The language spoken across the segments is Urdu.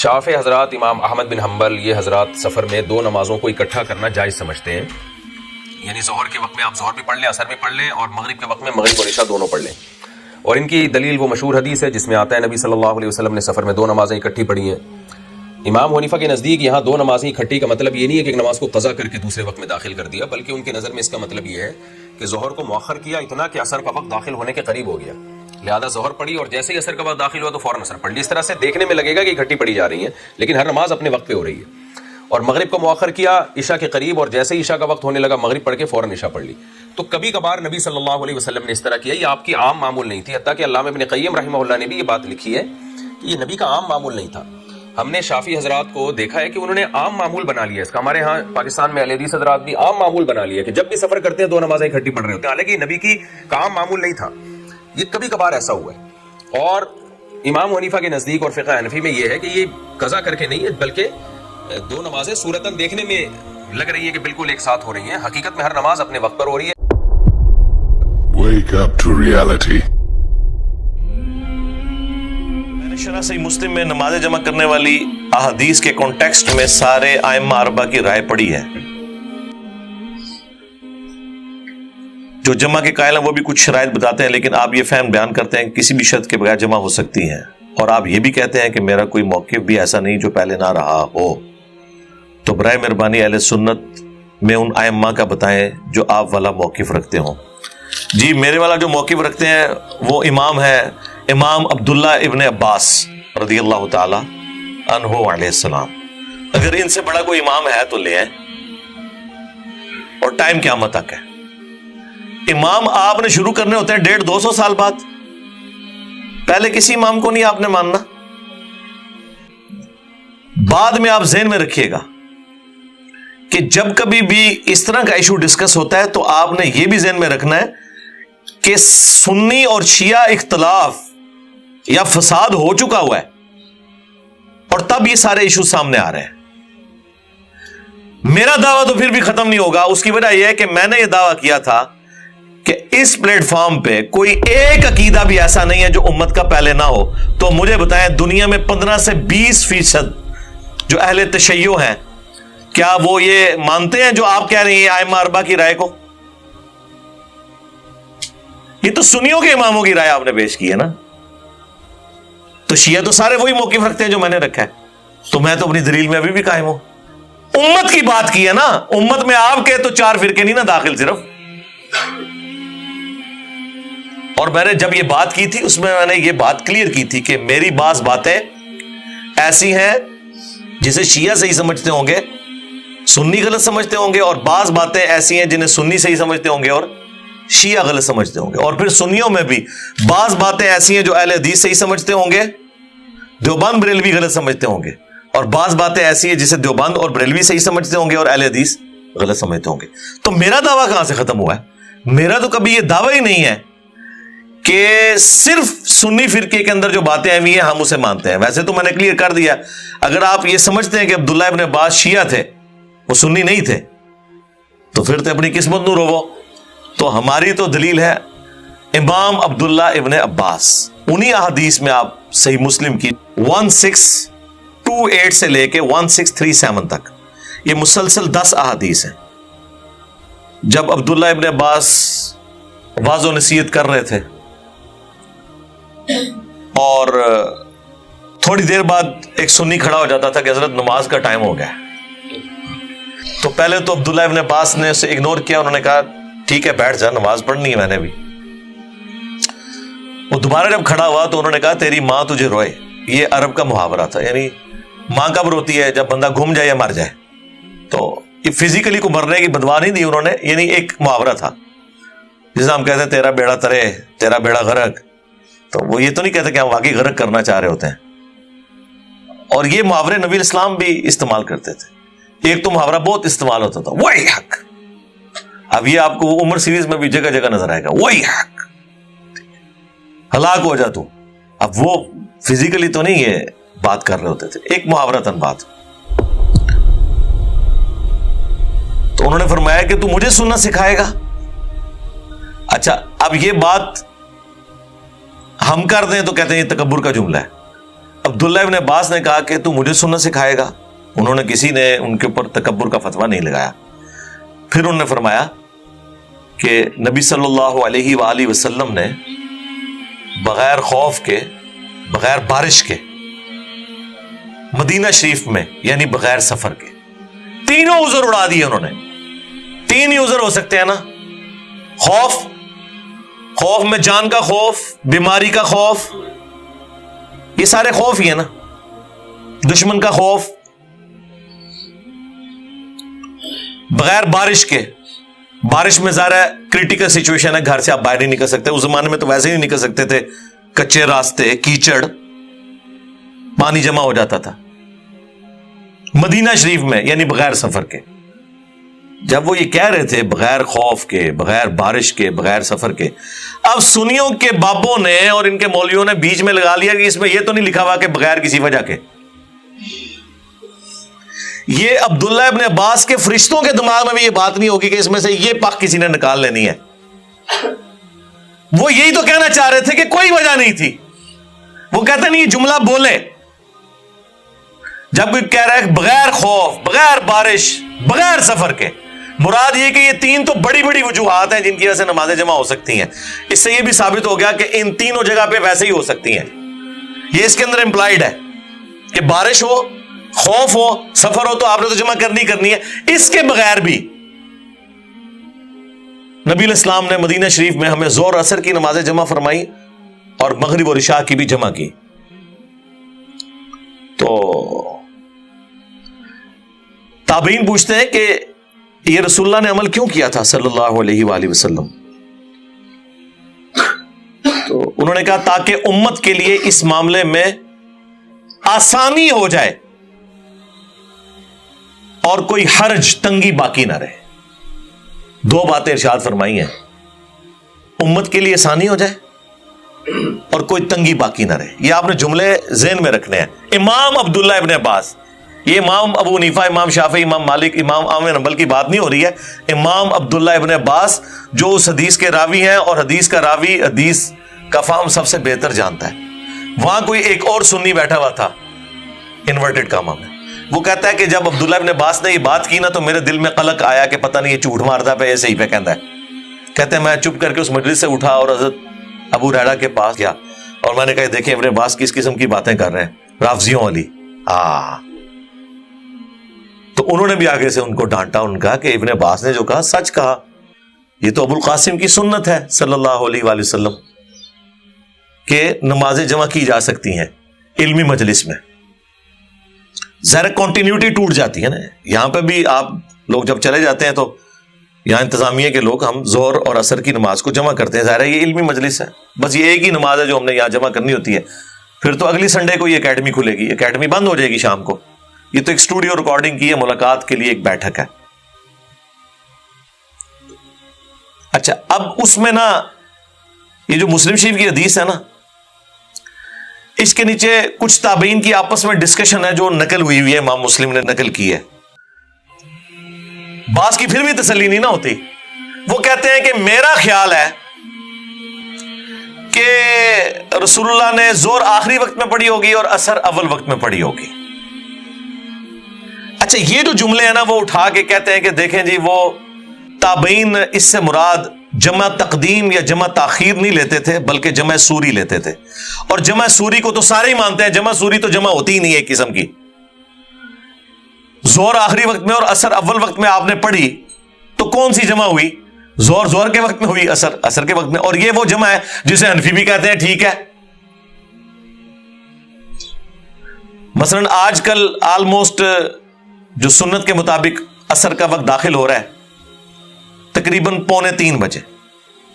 شافعی حضرات امام احمد بن حنبل یہ حضرات سفر میں دو نمازوں کو اکٹھا کرنا جائز سمجھتے ہیں، یعنی ظہر کے وقت میں آپ ظہر بھی پڑھ لیں، عصر بھی پڑھ لیں، اور مغرب کے وقت میں مغرب اور عشاء دونوں پڑھ لیں۔ اور ان کی دلیل وہ مشہور حدیث ہے جس میں آتا ہے نبی صلی اللہ علیہ وسلم نے سفر میں دو نمازیں اکٹھی پڑھی ہیں۔ امام حنیفہ کے نزدیک یہاں دو نمازیں اکٹھی کا مطلب یہ نہیں ہے کہ ایک نماز کو قضا کر کے دوسرے وقت میں داخل کر دیا، بلکہ ان کی نظر میں اس کا مطلب یہ ہے کہ ظہر کو مؤخر کیا اتنا کہ عصر کا وقت داخل ہونے کے قریب ہو گیا، لہذا ظہر پڑھی اور جیسے ہی عصر کا وقت داخل ہوا تو فوراً عصر پڑھ لی۔ اس طرح سے دیکھنے میں لگے گا کہ اکٹھی پڑھی جا رہی ہیں، لیکن ہر نماز اپنے وقت پہ ہو رہی ہے۔ اور مغرب کو مؤخر کیا عشاء کے قریب، اور جیسے ہی عشاء کا وقت ہونے لگا مغرب پڑھ کے فوراً عشاء پڑھ لی۔ تو کبھی کبھار نبی صلی اللہ علیہ وسلم نے اس طرح کیا، یہ آپ کی عام معمول نہیں تھی، حتیٰ کہ علامہ ابن قیم رحمہ اللہ نے بھی یہ بات لکھی ہے کہ یہ نبی کا عام معمول نہیں تھا۔ ہم نے شافعی حضرات کو دیکھا ہے کہ انہوں نے عام معمول بنا لیا اس کا، ہمارے ہاں پاکستان میں اہل حدیث حضرات بھی عام معمول بنا لیا کہ جب بھی سفر کرتے ہیں دو نمازیں اکٹھی پڑھ رہے ہوتے ہیں، حالانکہ نبی کی کا عام معمول نہیں تھا، یہ کبھی کبھار ایسا ہوا ہے۔ اور امام حنیفہ کے نزدیک اور فقہ حنفی میں یہ ہے کہ یہ قضا کر کے نہیں ہے، بلکہ دو نمازیں صورتاً دیکھنے میں لگ رہی ہے کہ بالکل ایک ساتھ ہو رہی ہیں، حقیقت میں ہر نماز اپنے وقت پر ہو رہی ہے۔ Wake up to reality. میں نے شرح صحیح مسلم میں نماز جمع کرنے والی احادیث کے کانٹیکسٹ میں سارے ائمہ اربعہ کی رائے پڑھی ہے۔ جو جمع کے قائل ہیں وہ بھی کچھ شرائط بتاتے ہیں، لیکن آپ یہ فہم بیان کرتے ہیں کہ کسی بھی شرط کے بغیر جمع ہو سکتی ہیں، اور آپ یہ بھی کہتے ہیں کہ میرا کوئی موقف بھی ایسا نہیں جو پہلے نہ رہا ہو۔ تو برائے مہربانی اہل سنت میں ان ائمہ کا بتائیں جو آپ والا موقف رکھتے ہوں۔ جی میرے والا جو موقف رکھتے ہیں وہ امام ہے امام عبداللہ ابن عباس رضی اللہ تعالی عنہ علیہ السلام۔ اگر ان سے بڑا کوئی امام ہے تو لے آئیں، اور ٹائم قیامت تک ہے۔ امام آپ نے شروع کرنے ہوتے ہیں 150-200 سال بعد، پہلے کسی امام کو نہیں آپ نے ماننا۔ بعد میں آپ ذہن میں رکھیے گا کہ جب کبھی بھی اس طرح کا ایشو ڈسکس ہوتا ہے تو آپ نے یہ بھی ذہن میں رکھنا ہے کہ سنی اور شیعہ اختلاف یا فساد ہو چکا ہوا ہے، اور تب یہ سارے ایشو سامنے آ رہے ہیں۔ میرا دعویٰ تو پھر بھی ختم نہیں ہوگا، اس کی وجہ یہ ہے کہ میں نے یہ دعویٰ کیا تھا کہ اس پلیٹ فارم پہ کوئی ایک عقیدہ بھی ایسا نہیں ہے جو امت کا پہلے نہ ہو۔ تو مجھے بتائیں دنیا میں 15 سے 20% جو اہل تشیع ہیں، کیا وہ یہ مانتے ہیں جو آپ کہہ رہے ہیں ائمہ اربعہ کی رائے کو؟ یہ تو سنیوں کے اماموں کی رائے آپ نے پیش کی ہے نا۔ تو شیعہ تو سارے وہی موقف رکھتے ہیں جو میں نے رکھا ہے، تو میں تو اپنی دلیل میں ابھی بھی قائم ہوں۔ امت کی بات کی ہے نا، امت میں آپ کے تو 4 فرقے نہیں نا داخل صرف۔ اور میں نے جب یہ بات کی تھی اس میں نے یہ بات کلیئر کی تھی کہ میری بعض باتیں ایسی ہیں جسے شیعہ صحیح سمجھتے ہوں گے، سنی غلط سمجھتے ہوں گے، اور بعض باتیں ایسی ہیں جنہیں سنی صحیح سمجھتے ہوں گے اور شیعہ غلط سمجھتے ہوں گے۔ اور پھر سنیوں میں بھی بعض باتیں ایسی ہیں جو اہل حدیث صحیح سمجھتے ہوں گے، دیوبند بریلوی غلط سمجھتے ہوں گے، اور بعض باتیں ایسی ہیں جسے دیوبند اور بریلوی صحیح سمجھتے ہوں گے اور اہل حدیث غلط سمجھتے ہوں گے۔ تو میرا دعویٰ کہاں سے ختم ہوا ہے؟ میرا تو کبھی یہ دعویٰ ہی نہیں ہے کہ صرف سنی فرقے کے اندر جو باتیں ہوئی ہیں ہم اسے مانتے ہیں۔ ویسے تو میں نے کلیئر کر دیا، اگر آپ یہ سمجھتے ہیں کہ عبداللہ ابن عباس شیعہ تھے، وہ سنی نہیں تھے، تو پھر تو اپنی قسمت نو رو۔ تو ہماری تو دلیل ہے امام عبداللہ ابن عباس، انہی احادیث میں آپ صحیح مسلم کی 1628 سے لے کے 1637 تک یہ مسلسل 10 احادیث ہیں۔ جب عبداللہ ابن عباس واعظ و نصیحت کر رہے تھے اور تھوڑی دیر بعد ایک سنی کھڑا ہو جاتا تھا کہ حضرت نماز کا ٹائم ہو گیا، تو پہلے تو عبداللہ ابن عباس نے اسے اگنور کیا، انہوں نے کہا ٹھیک ہے بیٹھ جا، نماز پڑھنی ہے میں نے بھی۔ وہ دوبارہ جب کھڑا ہوا تو انہوں نے کہا تیری ماں تجھے روئے۔ یہ عرب کا محاورہ تھا، یعنی ماں کب روتی ہے؟ جب بندہ گھوم جائے یا مر جائے۔ تو یہ فزیکلی کو مرنے کی بدوا نہیں دی انہوں نے، یعنی ایک محاورہ تھا جسے ہم کہتے ہیں تیرا بیڑا ترے تیرا بیڑا غرق۔ تو وہ یہ تو نہیں کہتے کہ ہم واقعی غرق کرنا چاہ رہے ہوتے ہیں۔ اور یہ محاورے نبی اسلام بھی استعمال کرتے تھے۔ ایک تو محاورہ بہت استعمال ہوتا تھا، وہی حق۔ اب یہ آپ کو عمر سیریز میں بھی جگہ جگہ نظر آئے گا، وہی حق، ہلاک ہو جا تو۔ اب وہ فزیکلی تو نہیں یہ بات کر رہے ہوتے تھے، ایک محاورتاً بات۔ تو انہوں نے فرمایا کہ تو مجھے سننا سکھائے گا؟ اچھا اب یہ بات ہم کر دیں تو کہتے ہیں یہ تکبر کا جملہ ہے، عبداللہ ابن عباس نے کہا کہ تو مجھے سنت سکھائے گا؟ انہوں نے کسی نے ان کے اوپر تکبر کا فتویٰ نہیں لگایا. پھر انہوں نے فرمایا کہ نبی صلی اللہ علیہ وآلہ وسلم نے بغیر خوف کے، بغیر بارش کے، مدینہ شریف میں یعنی بغیر سفر کے تینوں عذر اڑا دیے. انہوں نے تین ہی عذر ہو سکتے ہیں نا، خوف میں جان کا خوف، بیماری کا خوف، یہ سارے خوف ہی ہیں نا، دشمن کا خوف. بغیر بارش کے، بارش میں ظاہر ہے کریٹیکل سچویشن ہے، گھر سے آپ باہر نہیں نکل سکتے. اس زمانے میں تو ویسے ہی نہیں نکل سکتے تھے، کچے راستے، کیچڑ، پانی جمع ہو جاتا تھا. مدینہ شریف میں یعنی بغیر سفر کے. جب وہ یہ کہہ رہے تھے بغیر خوف کے، بغیر بارش کے، بغیر سفر کے، اب سنیوں کے بابوں نے اور ان کے مولویوں نے بیچ میں لگا لیا کہ اس میں یہ تو نہیں لکھا ہوا کہ بغیر کسی وجہ کے. یہ عبداللہ ابن عباس کے فرشتوں کے دماغ میں بھی یہ بات نہیں ہوگی کہ اس میں سے یہ پاک کسی نے نکال لینی ہے. وہ یہی تو کہنا چاہ رہے تھے کہ کوئی وجہ نہیں تھی. وہ کہتے نہیں یہ جملہ بولے جب کوئی کہہ رہا ہے بغیر خوف، بغیر بارش، بغیر سفر کے، مراد یہ کہ یہ تین تو بڑی بڑی وجوہات ہیں جن کی وجہ سے نمازیں جمع ہو سکتی ہیں. اس سے یہ بھی ثابت ہو گیا کہ ان تینوں جگہ پہ ویسے ہی ہو سکتی ہیں. یہ اس کے اندر امپلائڈ ہے کہ بارش ہو، خوف ہو، سفر ہو تو آپ نے تو جمع کرنی ہے. اس کے بغیر بھی نبی علیہ السلام نے مدینہ شریف میں ہمیں زور اثر کی نمازیں جمع فرمائی اور مغرب اور عشاء کی بھی جمع کی. تو تابعین پوچھتے ہیں کہ یہ رسول اللہ نے عمل کیوں کیا تھا صلی اللہ علیہ وآلہ وسلم؟ تو انہوں نے کہا تاکہ امت کے لیے اس معاملے میں آسانی ہو جائے اور کوئی حرج، تنگی باقی نہ رہے. دو باتیں ارشاد فرمائی ہیں، امت کے لیے آسانی ہو جائے اور کوئی تنگی باقی نہ رہے. یہ آپ نے جملے ذہن میں رکھنے ہیں. امام عبداللہ ابن عباس، یہ امام ابو حنیفہ، امام شافعی، امام مالک، امام احمد بن حنبل کی بات نہیں ہو رہی ہے. امام عبداللہ ابن عباس جو اس حدیث کے راوی ہیں اور حدیث کا راوی حدیث کا فہم سب سے بہتر جانتا ہے. وہاں کوئی ایک اور سنی بیٹھا ہوا تھا انورٹڈ کاما میں. وہ کہتا ہے کہ جب عبداللہ ابن عباس نے یہ بات کی نا تو میرے دل میں قلق آیا کہ پتہ نہیں یہ جھوٹ مارتا پہ یہ صحیح پہ کہتا ہے. کہتے ہیں میں چپ کر کے اس مجلس سے اٹھا اور حضرت ابو ہریرہ کے پاس گیا اور میں نے کہا دیکھیں ابن عباس کس قسم کی باتیں کر رہے ہیں، رافضیوں والی. تو انہوں نے بھی آگے سے ان کو ڈانٹا. ان کا کہ ابن عباس نے جو کہا سچ کہا، یہ تو ابو القاسم کی سنت ہے صلی اللہ علیہ وآلہ وسلم کہ نمازیں جمع کی جا سکتی ہیں علمی مجلس میں. ظاہر کنٹینیوٹی ٹوٹ جاتی ہے نا. یہاں پہ بھی آپ لوگ جب چلے جاتے ہیں تو یہاں انتظامیہ کے لوگ ہم ظہر اور عصر کی نماز کو جمع کرتے ہیں. ظاہر ہے یہ علمی مجلس ہے، بس یہ ایک ہی نماز ہے جو ہم نے یہاں جمع کرنی ہوتی ہے. پھر تو اگلی سنڈے کو یہ اکیڈمی کھلے گی، اکیڈمی بند ہو جائے گی شام کو. یہ تو ایک اسٹوڈیو ریکارڈنگ کی ہے، ملاقات کے لیے ایک بیٹھک ہے. اچھا اب اس میں نا یہ جو مسلم شریف کی حدیث ہے نا، اس کے نیچے کچھ تابعین کی آپس میں ڈسکشن ہے جو نقل ہوئی ہے، امام مسلم نے نقل کی ہے. بعض کی پھر بھی تسلی نہیں نہ ہوتی. وہ کہتے ہیں کہ میرا خیال ہے کہ رسول اللہ نے زور آخری وقت میں پڑھی ہوگی اور عصر اول وقت میں پڑھی ہوگی. اچھا یہ جو جملے ہیں نا وہ اٹھا کے کہتے ہیں کہ دیکھیں جی وہ تابعین اس سے مراد جمع تقدیم یا جمع تاخیر نہیں لیتے تھے بلکہ جمع سوری لیتے تھے. اور جمع سوری کو تو سارے ہی مانتے ہیں، جمع سوری تو جمع ہوتی ہی نہیں ہے ایک قسم کی. زور آخری وقت میں اور عصر اول وقت میں آپ نے پڑھی تو کون سی جمع ہوئی؟ زور کے وقت میں ہوئی، عصر کے وقت میں. اور یہ وہ جمع ہے جسے حنفی بھی کہتے ہیں ٹھیک ہے. مثلا آج کل آلموسٹ جو سنت کے مطابق عصر کا وقت داخل ہو رہا ہے تقریباً 2:45 بجے.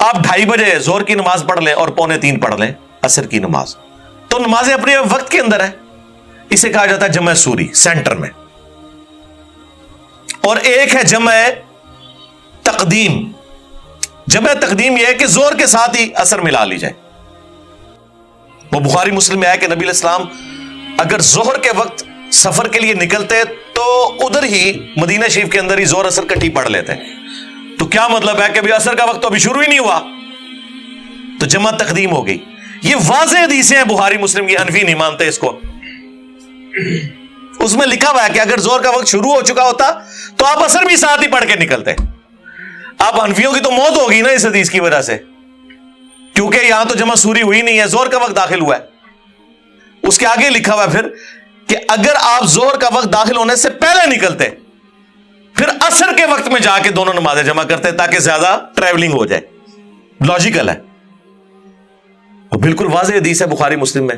آپ 2:30 بجے زور کی نماز پڑھ لیں اور 2:45 پڑھ لیں عصر کی نماز، تو نمازیں اپنے وقت کے اندر ہے. اسے کہا جاتا ہے جمع سوری سینٹر میں. اور ایک ہے جمع تقدیم. جمع تقدیم یہ ہے کہ زور کے ساتھ ہی عصر ملا لی جائے. وہ بخاری مسلم میں ہے کہ نبی علیہ السلام اگر ظہر کے وقت سفر کے لیے نکلتے تو ادھر ہی مدینہ شریف کے اندر ہی زور عصر کٹھی پڑھ لیتے. تو کیا مطلب ہے کہ ابھی عصر کا وقت تو ابھی شروع ہی نہیں ہوا، تو جمع تقدیم ہو گئی. یہ واضح حدیثیں ہیں بخاری مسلم کی، حنفی نہیں مانتے اس کو. اس میں لکھا ہوا ہے کہ اگر زور کا وقت شروع ہو چکا ہوتا تو آپ اثر بھی ساتھ ہی پڑھ کے نکلتے. آپ حنفیوں کی تو موت ہوگی نا اس حدیث کی وجہ سے, کیونکہ یہاں تو جمع سوری ہوئی نہیں ہے, زور کا وقت داخل ہوا ہے. اس کے آگے لکھا ہوا ہے پھر کہ اگر آپ زور کا وقت داخل ہونے سے پہلے نکلتے پھر عصر کے وقت میں جا کے دونوں نمازیں جمع کرتے تاکہ زیادہ ٹریولنگ ہو جائے. لاجیکل ہے, بالکل واضح حدیث ہے بخاری مسلم میں.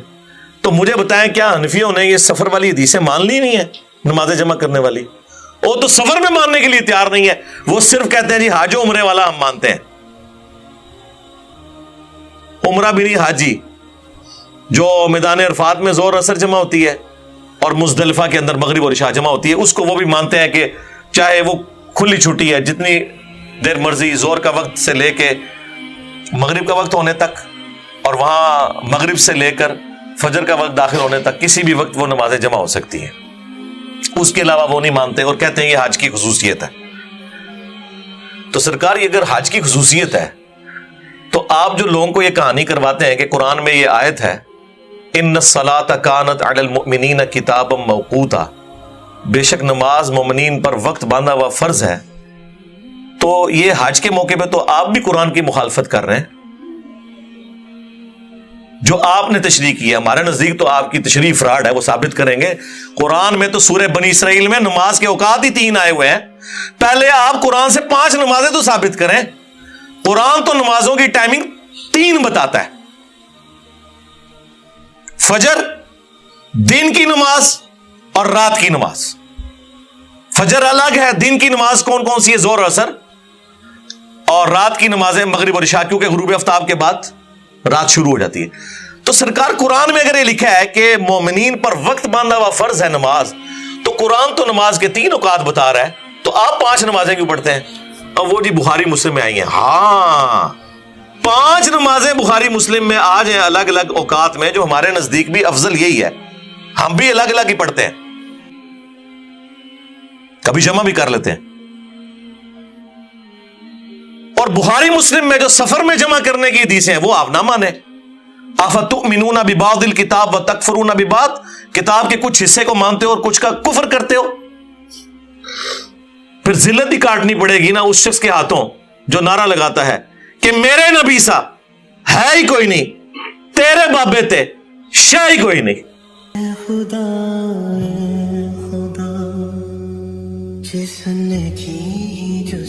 تو مجھے بتائیں کیا حنفیوں نے یہ سفر والی حدیثیں مان لی نہیں ہے نمازیں جمع کرنے والی؟ وہ تو سفر میں ماننے کے لیے تیار نہیں ہے, وہ صرف کہتے ہیں جی حج و عمرے والا ہم مانتے ہیں. عمرہ بھی نہیں, حاجی جو میدان عرفات میں زور اثر جمع ہوتی ہے اور مزدلفہ کے اندر مغرب اور عشاء جمع ہوتی ہے, اس کو وہ بھی مانتے ہیں کہ چاہے وہ کھلی چھٹی ہے جتنی دیر مرضی زور کا وقت سے لے کے مغرب کا وقت ہونے تک اور وہاں مغرب سے لے کر فجر کا وقت داخل ہونے تک کسی بھی وقت وہ نمازیں جمع ہو سکتی ہیں. اس کے علاوہ وہ نہیں مانتے اور کہتے ہیں یہ حج کی خصوصیت ہے. تو سرکار یہ اگر حج کی خصوصیت ہے تو آپ جو لوگوں کو یہ کہانی کرواتے ہیں کہ قرآن میں یہ آیت ہے ان الصلاۃ کانت علی المؤمنین کتابا موقوتا, بے شک نماز مومنین پر وقت باندھا ہوا فرض ہے, تو یہ حج کے موقع پہ تو آپ بھی قرآن کی مخالفت کر رہے ہیں. جو آپ نے تشریح کی ہے, ہمارے نزدیک تو آپ کی تشریح فراڈ ہے, وہ ثابت کریں گے. قرآن میں تو سورہ بنی اسرائیل میں نماز کے اوقات ہی 3 آئے ہوئے ہیں. پہلے آپ قرآن سے 5 نمازیں تو ثابت کریں. قرآن تو نمازوں کی ٹائمنگ 3 بتاتا ہے. فجر, دن کی نماز اور رات کی نماز. فجر الگ ہے, دن کی نماز کون کون سی ہے؟ زور اثر. اور رات کی نمازیں مغرب اور عشاء, کیونکہ غروب آفتاب کے بعد رات شروع ہو جاتی ہے. تو سرکار قرآن میں اگر یہ لکھا ہے کہ مومنین پر وقت باندھا ہوا فرض ہے نماز, تو قرآن تو نماز کے 3 اوقات بتا رہا ہے, تو آپ 5 نمازیں کیوں پڑھتے ہیں؟ اب وہ جی بخاری مسلم میں آئی ہیں. ہاں 5 نمازیں بخاری مسلم میں آ جائیں الگ الگ اوقات میں, جو ہمارے نزدیک بھی افضل یہی ہے. ہم بھی الگ الگ ہی پڑھتے ہیں, کبھی جمع بھی کر لیتے ہیں. اور بخاری مسلم میں جو سفر میں جمع کرنے کی حدیثیں ہیں وہ آپ نہ مانیں. افتؤمنون ببعض الکتاب وتکفرون ببعض, کتاب کے کچھ حصے کو مانتے ہو اور کچھ کا کفر کرتے ہو. پھر ذلت بھی کاٹنی پڑے گی نا اس شخص کے ہاتھوں جو نعرہ لگاتا ہے کہ میرے نبی سا ہے ہی کوئی نہیں, تیرے بابے تے شے ہی کوئی نہیں. خدا جس نے کی جو